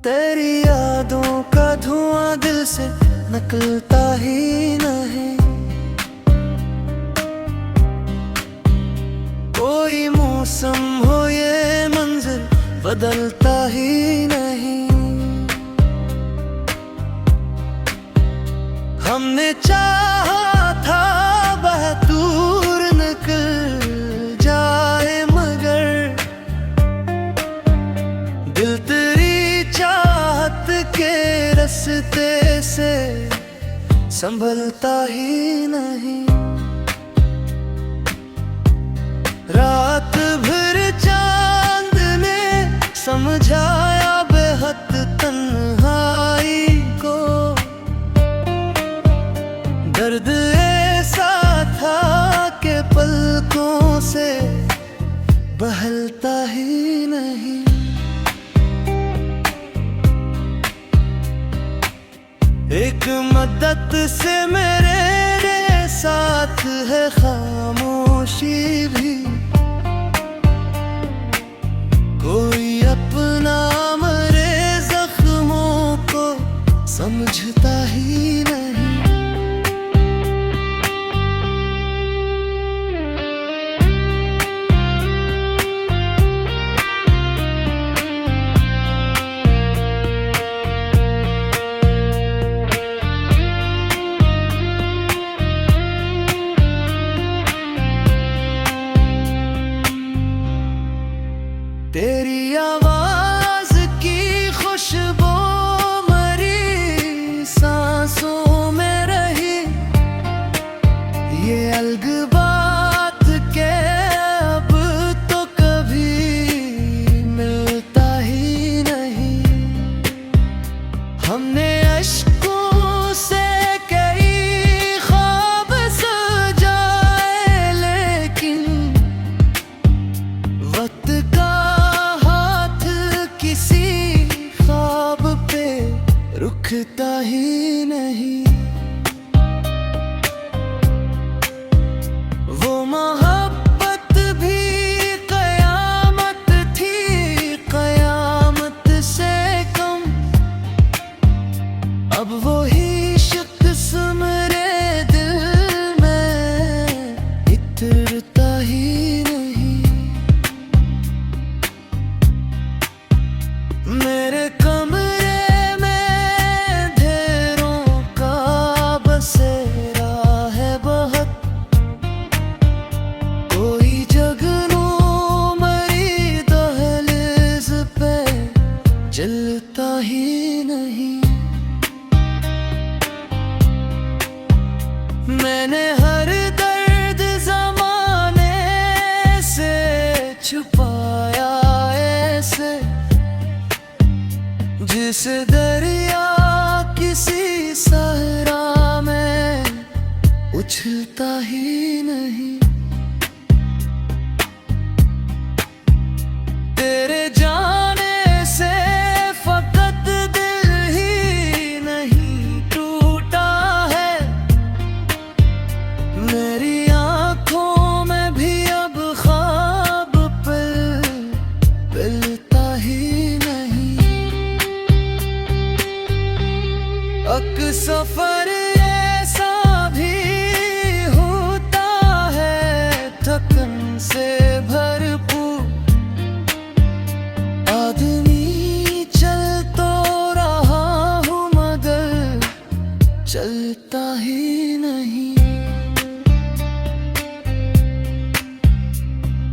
तेरी यादों का धुआं दिल से निकलता ही नहीं। कोई मौसम हो ये मंजिल बदलता ही नहीं। हमने चाहा था वह दूर निकल जाए, मगर दिल तेरी चाहत के रास्ते से संभलता ही नहीं। रात भर चांद ने समझाया बेहद तन्हाई को। दर्द ऐसा था कि पलकों से बहलता ही नहीं। एक मदद से मेरे साथ है खामोशी भी। कोई अपना मरे जख्मों को समझता ही नहीं। तेरी आवाज की खुशबू मरी सांसों में रही। ये अलग बात के अब तो कभी मिलता ही नहीं। हमने अश्कों से कई ख्वाब सजाए, लेकिन वक्त का रुकता ही नहीं। वो मोहब्बत भी कयामत थी, कयामत से कम। अब वो ही शख्स मेरे दिल में इतरता ही नहीं। मेरे कमरे जलता ही नहीं। मैंने हर दर्द ज़माने से छुपाया ऐसे, जिस दरिया किसी सहरा में उछलता ही नहीं। तेरे सफर ऐसा भी होता है थकन से भरपूर। आदमी चल तो रहा हूँ मगर चलता ही नहीं।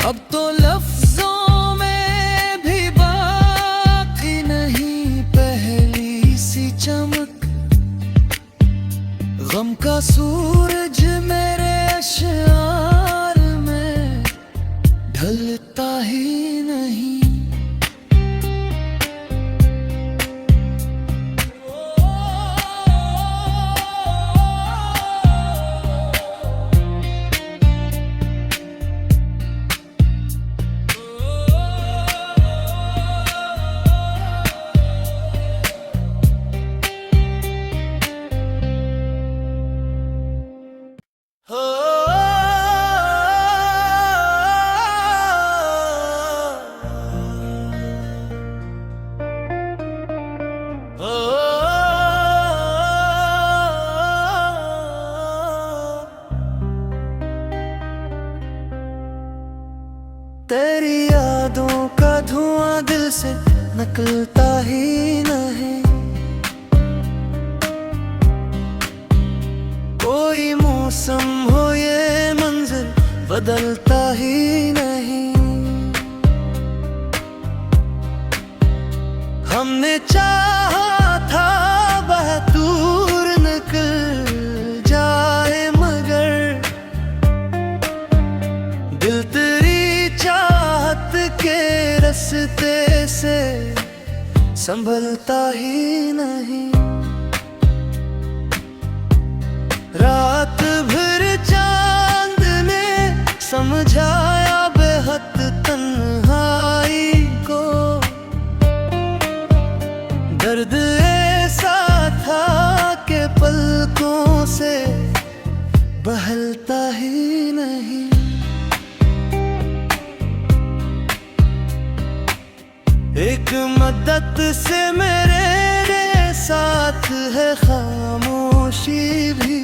अब तो लफ्जों में भी बाकी नहीं पहली सी चमक। गम का सूरज मेरे अश्यार में ढलता ही नहीं। तेरी यादों का धुआं दिल से निकलता ही नहीं। कोई मौसम हो ये मंजिल बदलता ही नहीं। हमने चाहा था वह दूर निकल जाए, मगर दिल तेरी चाहत के रास्ते से संभलता ही नहीं। रात भर चांद ने समझाया बेहद तन्हाई को। दर्द ऐसा था कि पलकों से बहलता ही नहीं। एक मदद से मेरे साथ है खामोशी भी।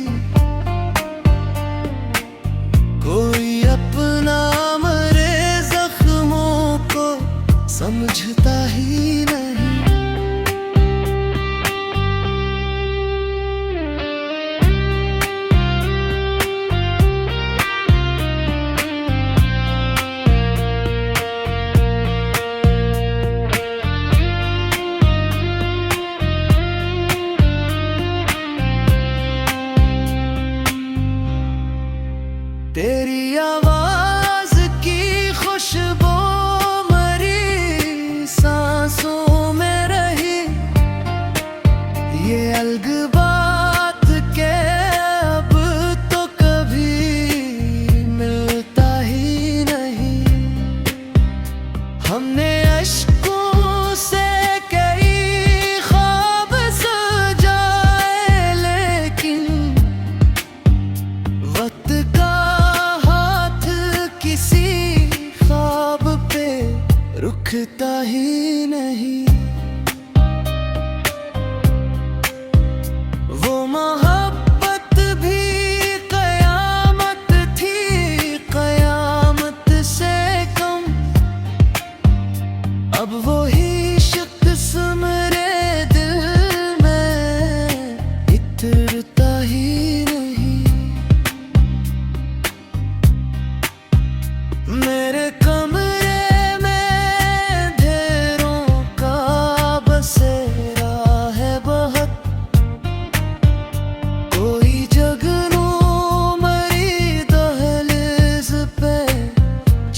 कोई अपना मरे जख्मों को समझता ही नहीं। तेरी आवाज की खुशबू मरी सांसों में रही। ये अलग बात के अब तो कभी मिलता ही नहीं। हमने अश्कों से कई ख्वाब सजाए, लेकिन वक्त का रुकता ही नहीं। वो मोहब्बत भी कयामत थी, कयामत से कम। अब वो ही शख्स मेरे दिल में इतरता ही नहीं। मेरे कमरे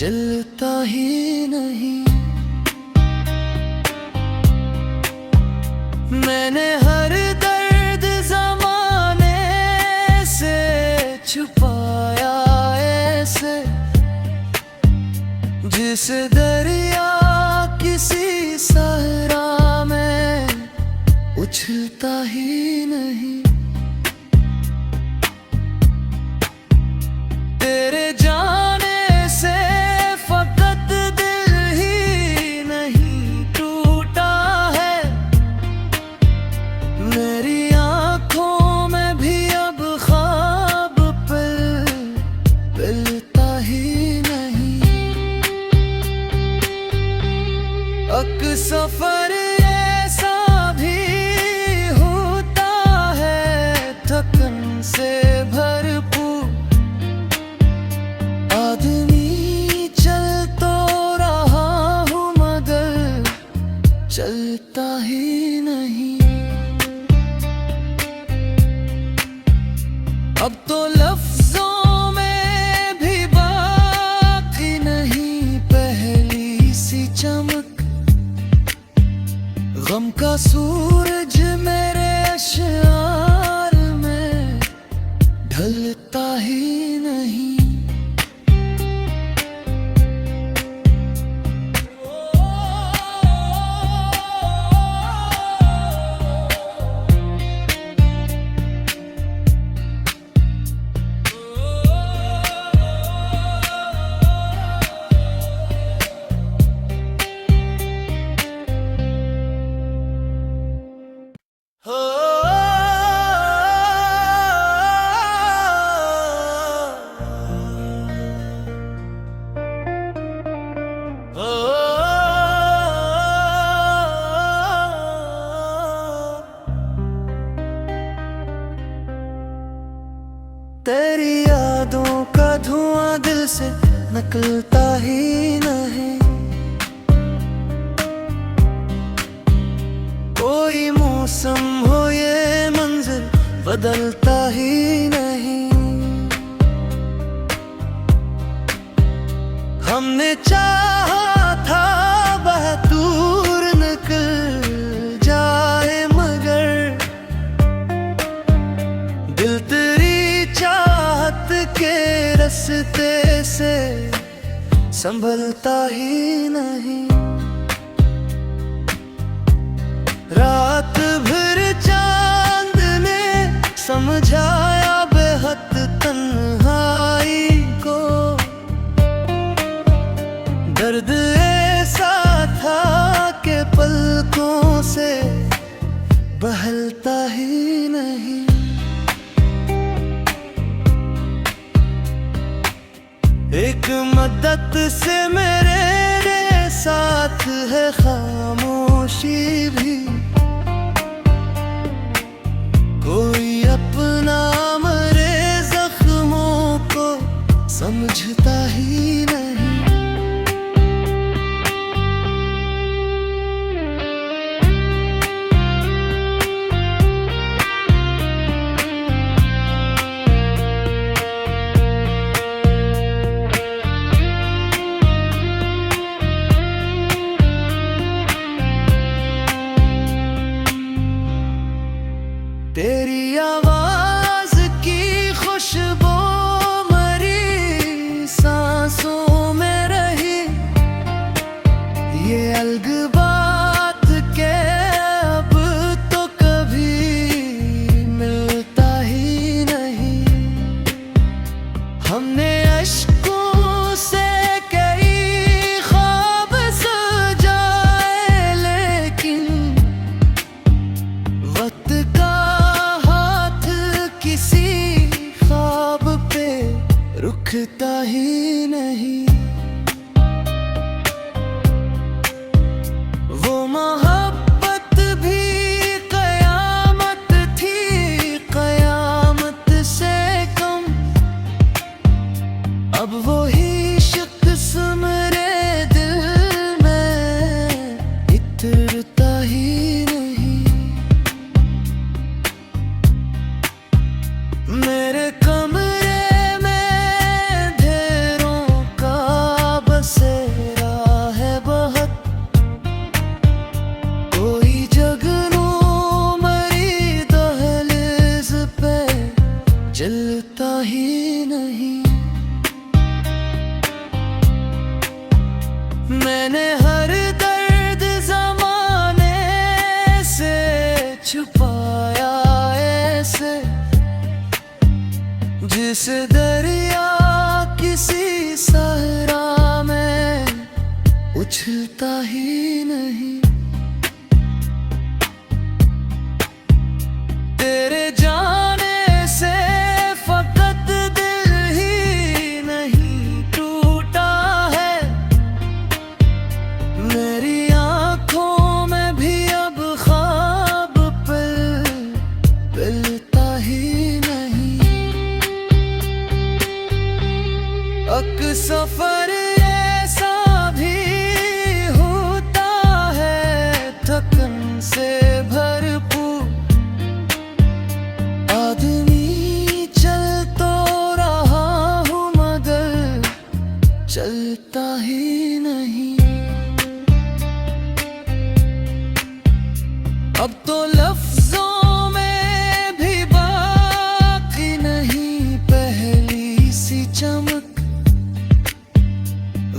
चलता ही नहीं। मैंने हर दर्द ज़माने से छुपाया ऐसे, जिस दरिया किसी सहरा में उछलता ही नहीं। तेरे सफर ऐसा भी होता है थकन से भरपूर। आदमी चल तो रहा हूँ मगर चलता ही नहीं। अब तो लफ्जों में भी बाकी नहीं पहली सी चमक। गम का सूरज मेरे अश्यार में ढलता ही नहीं। से निकलता ही नहीं। कोई मौसम हो ये मंजिल बदलता ही नहीं। हमने चाहा था वह दूर निकल जाए, मगर दिल तेरी चाहत के रास्ते से संभलता ही नहीं। रात भर चांद ने समझाया बेहद तन्हाई को। दर्द ऐसा था कि पलकों से बहलता ही नहीं। एक मदद से मेरे साथ है खामोशी भी। कोई अपना मरे जख्मों को समझता ही नहीं। तेरी आवाज की खुशबू मरी सांसों में रही। ये अलग बात के अब तो कभी मिलता ही नहीं। हमने अश्कों से कई ख्वाब सजाए, लेकिन वक्त का रुकता ही नहीं। वो मोहब्बत भी कयामत थी, कयामत से कम। अब वो ही शख्स मेरे दिल में इतरता ही नहीं। मेरे कमरे चलता ही नहीं। मैंने हर दर्द ज़माने से छुपाया ऐसे, जिस दरिया किसी सहरा में उछलता ही नहीं। तेरे जाने से फकत दिल ही नहीं टूटा है। मेरी आंखों में भी अब ख्वाब पिलता ही नहीं। सफर ऐसा भी होता है थकन से भरपूर। आदमी चल तो रहा हूँ मगर चलता ही नहीं। अब तो लफ्जों में भी बाकी नहीं पहली सी चमक।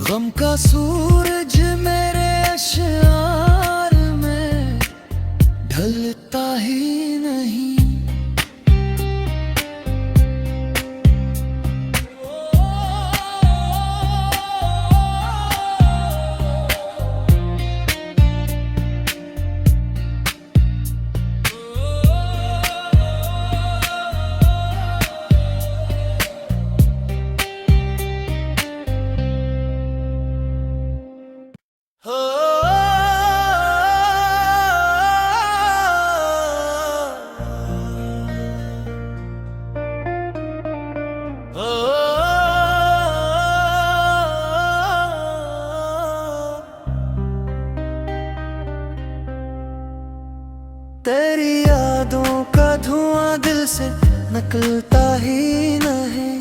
गम का सूरज मेरे अश्यार में ढलता ही नहीं। तेरी यादों का धुआं दिल से निकलता ही नहीं।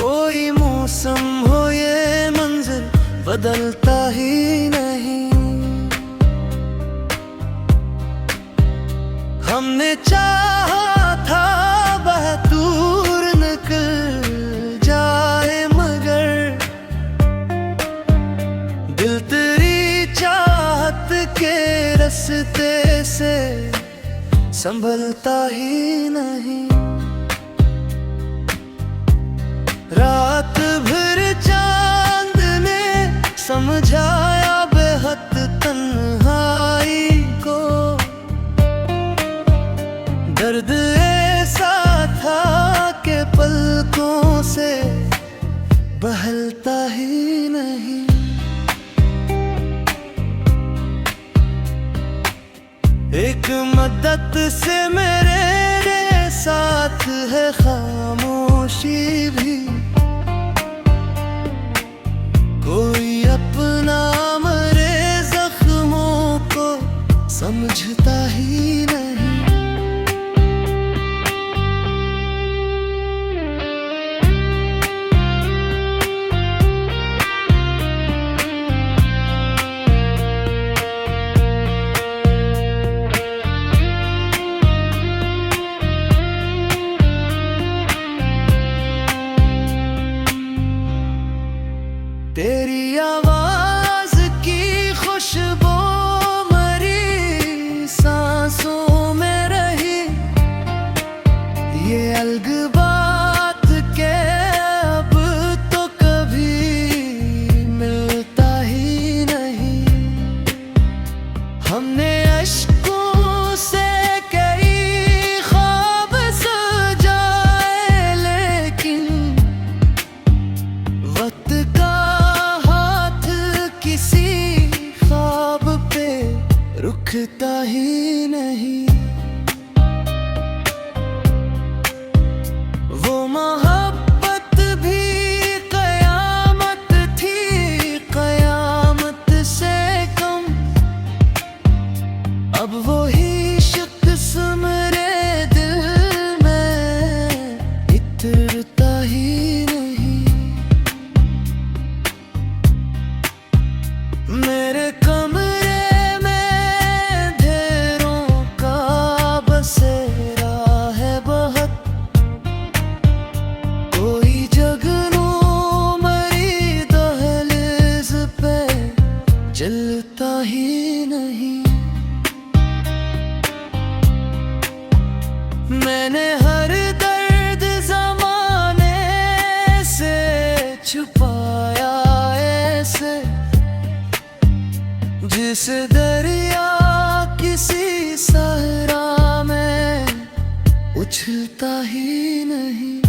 कोई मौसम हो ये मंजिल बदलता ही नहीं। हमने चाहा था वह दूर निकल जाए, मगर दिल तेरी चाहत के रास्ते से संभलता ही नहीं। रात भर चांद ने समझाया बेहद तन्हाई को। दर्द ऐसा था कि पलकों से बहलता ही नहीं। एक मदद से मेरे साथ है खामोशी भी। कोई अपना मरे जख्मों को समझता ही नहीं। तेरी आवाज की खुशबू मरी सांसों में रही। ये अलग बात के अब तो कभी मिलता ही नहीं। हमने अश्कों से कई ख्वाब सजाए, लेकिन वक्त का रुकता ही नहीं। वो मोहब्बत भी कयामत थी, कयामत से कम। अब वो ही शख्स मेरे दिल में इतरता ही नहीं। मेरे कमरे चलता ही नहीं। मैंने हर दर्द ज़माने से छुपाया ऐसे, जिस दरिया किसी सहरा में उछलता ही नहीं।